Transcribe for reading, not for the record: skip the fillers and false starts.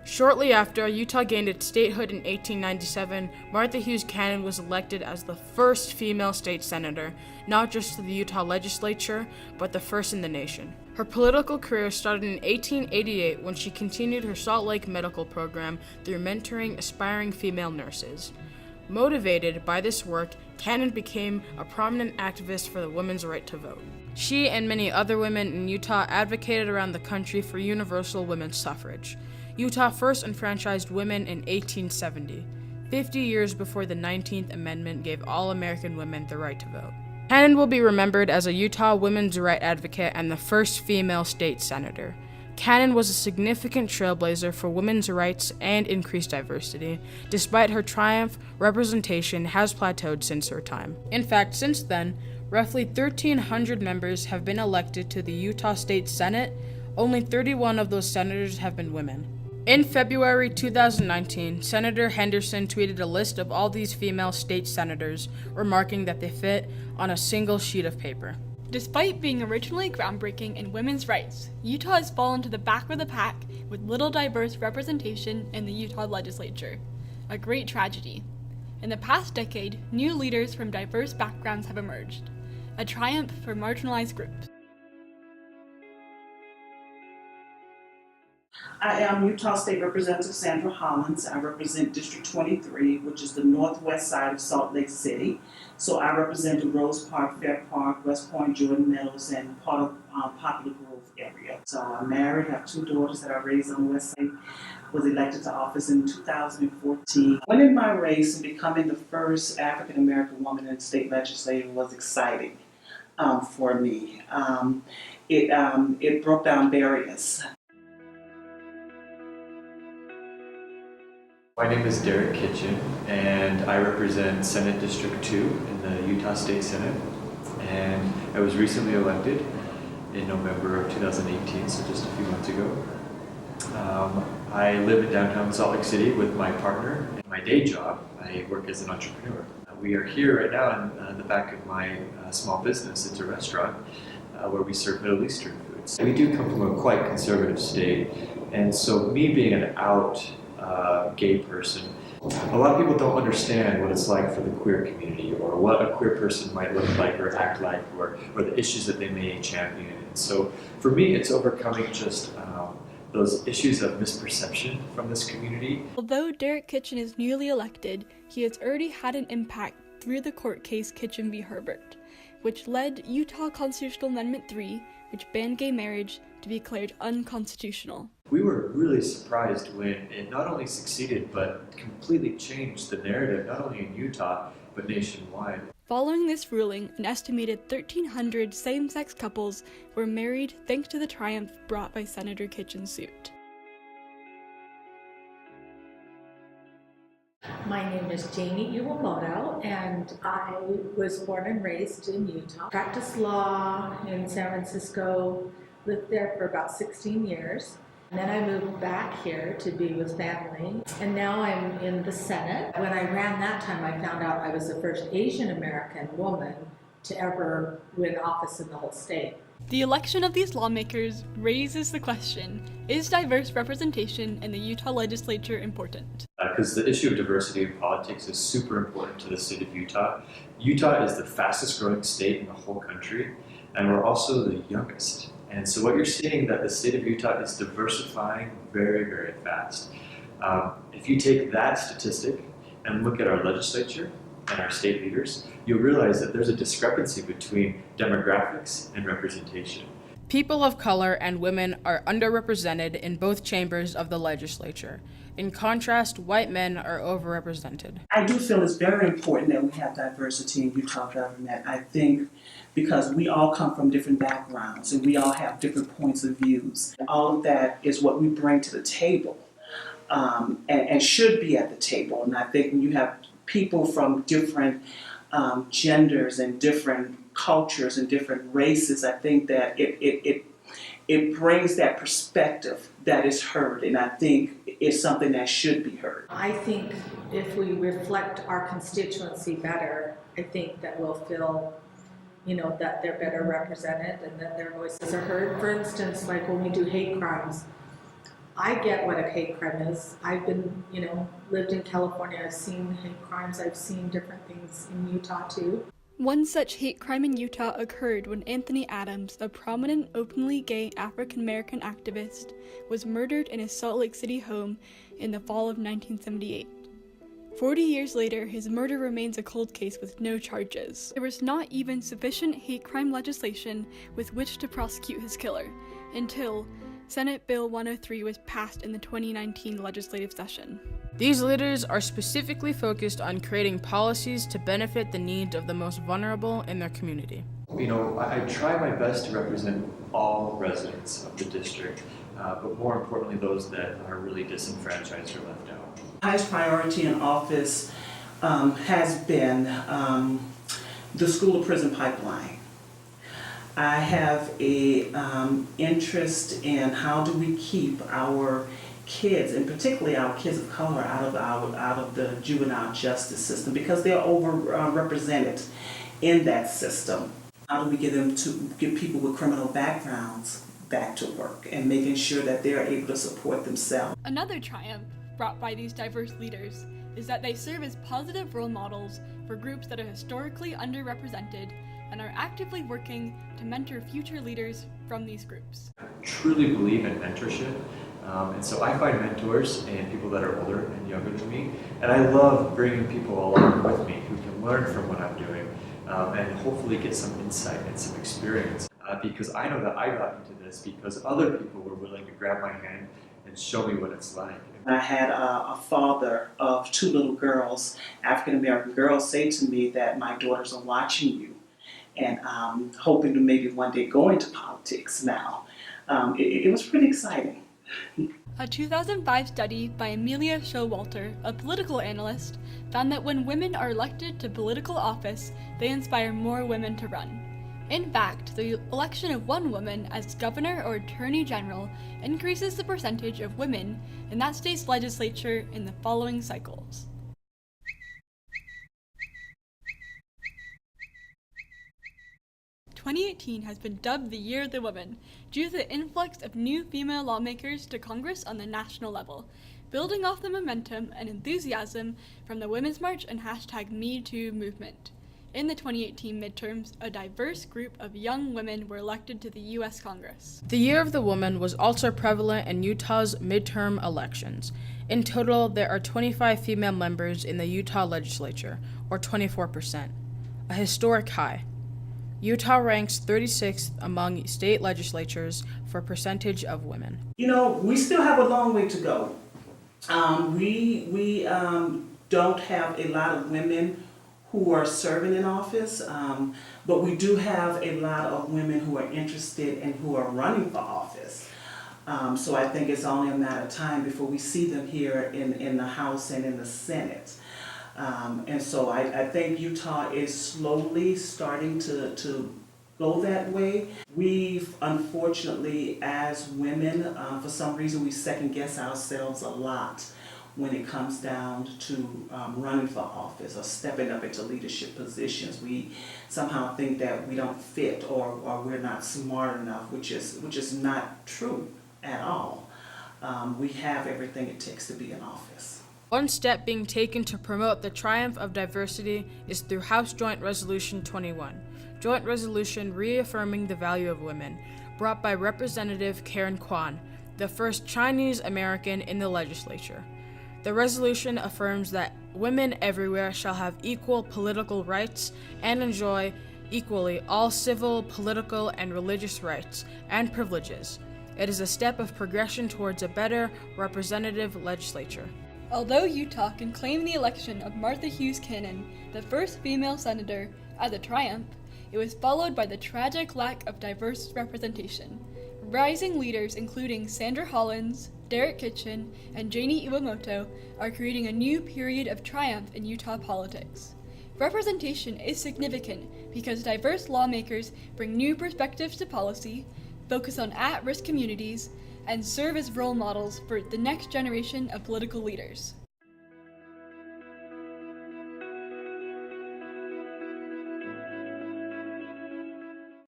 Shortly after Utah gained its statehood in 1897, Martha Hughes Cannon was elected as the first female state senator, not just to the Utah legislature, but the first in the nation. Her political career started in 1888 when she continued her Salt Lake medical program through mentoring aspiring female nurses. Motivated by this work, Cannon became a prominent activist for the women's right to vote. She and many other women in Utah advocated around the country for universal women's suffrage. Utah first enfranchised women in 1870, 50 years before the 19th Amendment gave all American women the right to vote. Cannon will be remembered as a Utah women's rights advocate and the first female state senator. Cannon was a significant trailblazer for women's rights and increased diversity. Despite her triumph, representation has plateaued since her time. In fact, since then, roughly 1,300 members have been elected to the Utah State Senate. Only 31 of those senators have been women. In February 2019, Senator Henderson tweeted a list of all these female state senators, remarking that they fit on a single sheet of paper. Despite being originally groundbreaking in women's rights, Utah has fallen to the back of the pack with little diverse representation in the Utah legislature. A great tragedy. In the past decade, new leaders from diverse backgrounds have emerged. A triumph for marginalized groups. I am Utah State Representative Sandra Hollins. I represent District 23, which is the northwest side of Salt Lake City. So I represent the Rose Park, Fair Park, West Point, Jordan Mills, and part of Poplar Grove area. So I'm married, I have 2 daughters that I raised on the west side. Was elected to office in 2014. Winning my race and becoming the first African American woman in the state legislature was exciting for me. It broke down barriers. My name is Derek Kitchen, and I represent Senate District 2 in the Utah State Senate, and I was recently elected in November of 2018, so just a few months ago. I live in downtown Salt Lake City with my partner. In my day job, I work as an entrepreneur. We are here right now in the back of my small business. It's a restaurant where we serve Middle Eastern foods. We do come from a quite conservative state, and so me being an out gay person, a lot of people don't understand what it's like for the queer community, or what a queer person might look like or act like, or the issues that they may champion. And so for me, it's overcoming just those issues of misperception from this community. Although Derek Kitchen is newly elected, he has already had an impact through the court case Kitchen v. Herbert, which led Utah Constitutional Amendment 3, which banned gay marriage, to be declared unconstitutional. We were really surprised when it not only succeeded, but completely changed the narrative, not only in Utah, but nationwide. Following this ruling, an estimated 1,300 same-sex couples were married thanks to the triumph brought by Senator Kitchen's suit. My name is Jamie Iwamoto, and I was born and raised in Utah. Practiced law in San Francisco, lived there for about 16 years. And then I moved back here to be with family, and now I'm in the Senate. When I ran that time, I found out I was the first Asian American woman to ever win office in the whole state. The election of these lawmakers raises the question, is diverse representation in the Utah legislature important? Because the issue of diversity in politics is super important to the state of Utah. Utah is the fastest growing state in the whole country, and we're also the youngest. And so what you're seeing that the state of Utah is diversifying very, very fast. If you take that statistic and look at our legislature and our state leaders, you'll realize that there's a discrepancy between demographics and representation. People of color and women are underrepresented in both chambers of the legislature. In contrast, white men are overrepresented. I do feel it's very important that we have diversity in Utah government. I think because we all come from different backgrounds and we all have different points of views. All of that is what we bring to the table and should be at the table. And I think when you have people from different genders and different cultures and different races, I think that it brings that perspective that is heard, and I think it's something that should be heard. I think if we reflect our constituency better, I think that we'll feel, that they're better represented and that their voices are heard. For instance, like when we do hate crimes, I get what a hate crime is. I've been, lived in California. I've seen hate crimes. I've seen different things in Utah too. One such hate crime in Utah occurred when Anthony Adams, a prominent openly gay African-American activist, was murdered in his Salt Lake City home in the fall of 1978. 40 years later, his murder remains a cold case with no charges. There was not even sufficient hate crime legislation with which to prosecute his killer, until Senate Bill 103 was passed in the 2019 legislative session. These leaders are specifically focused on creating policies to benefit the needs of the most vulnerable in their community. I try my best to represent all residents of the district, but more importantly, those that are really disenfranchised or left out. Highest priority in office has been the school to prison pipeline. I have a interest in how do we keep our kids, and particularly our kids of color, out of the juvenile justice system, because they're overrepresented in that system. How do we get people with criminal backgrounds back to work and making sure that they're able to support themselves? Another triumph brought by these diverse leaders is that they serve as positive role models for groups that are historically underrepresented and are actively working to mentor future leaders from these groups. I truly believe in mentorship. And so I find mentors in people that are older and younger than me, and I love bringing people along with me who can learn from what I'm doing and hopefully get some insight and some experience, because I know that I got into this because other people were willing to grab my hand and show me what it's like. I had a father of two little girls, African-American girls, say to me that my daughters are watching you and hoping to maybe one day go into politics now. It was pretty exciting. A 2005 study by Amelia Showalter, a political analyst, found that when women are elected to political office, they inspire more women to run. In fact, the election of one woman as governor or attorney general increases the percentage of women in that state's legislature in the following cycles. 2018 has been dubbed the Year of the Woman due to the influx of new female lawmakers to Congress on the national level, building off the momentum and enthusiasm from the Women's March and #MeToo movement. In the 2018 midterms, a diverse group of young women were elected to the U.S. Congress. The Year of the Woman was also prevalent in Utah's midterm elections. In total, there are 25 female members in the Utah legislature, or 24%, a historic high. Utah ranks 36th among state legislatures for percentage of women. We still have a long way to go. We don't have a lot of women who are serving in office, but we do have a lot of women who are interested and who are running for office. So I think it's only a matter of time before we see them here in the House and in the Senate. And so I think Utah is slowly starting to go that way. We've, unfortunately, as women, for some reason, we second guess ourselves a lot when it comes down to running for office or stepping up into leadership positions. We somehow think that we don't fit or we're not smart enough, which is not true at all. We have everything it takes to be in office. One step being taken to promote the triumph of diversity is through House Joint Resolution 21, joint resolution reaffirming the value of women, brought by Representative Karen Kwan, the first Chinese American in the legislature. The resolution affirms that women everywhere shall have equal political rights and enjoy equally all civil, political, and religious rights and privileges. It is a step of progression towards a better representative legislature. Although Utah can claim the election of Martha Hughes Cannon, the first female senator, as a triumph, it was followed by the tragic lack of diverse representation. Rising leaders including Sandra Hollins, Derek Kitchen, and Janie Iwamoto are creating a new period of triumph in Utah politics. Representation is significant because diverse lawmakers bring new perspectives to policy, focus on at-risk communities, and serve as role models for the next generation of political leaders.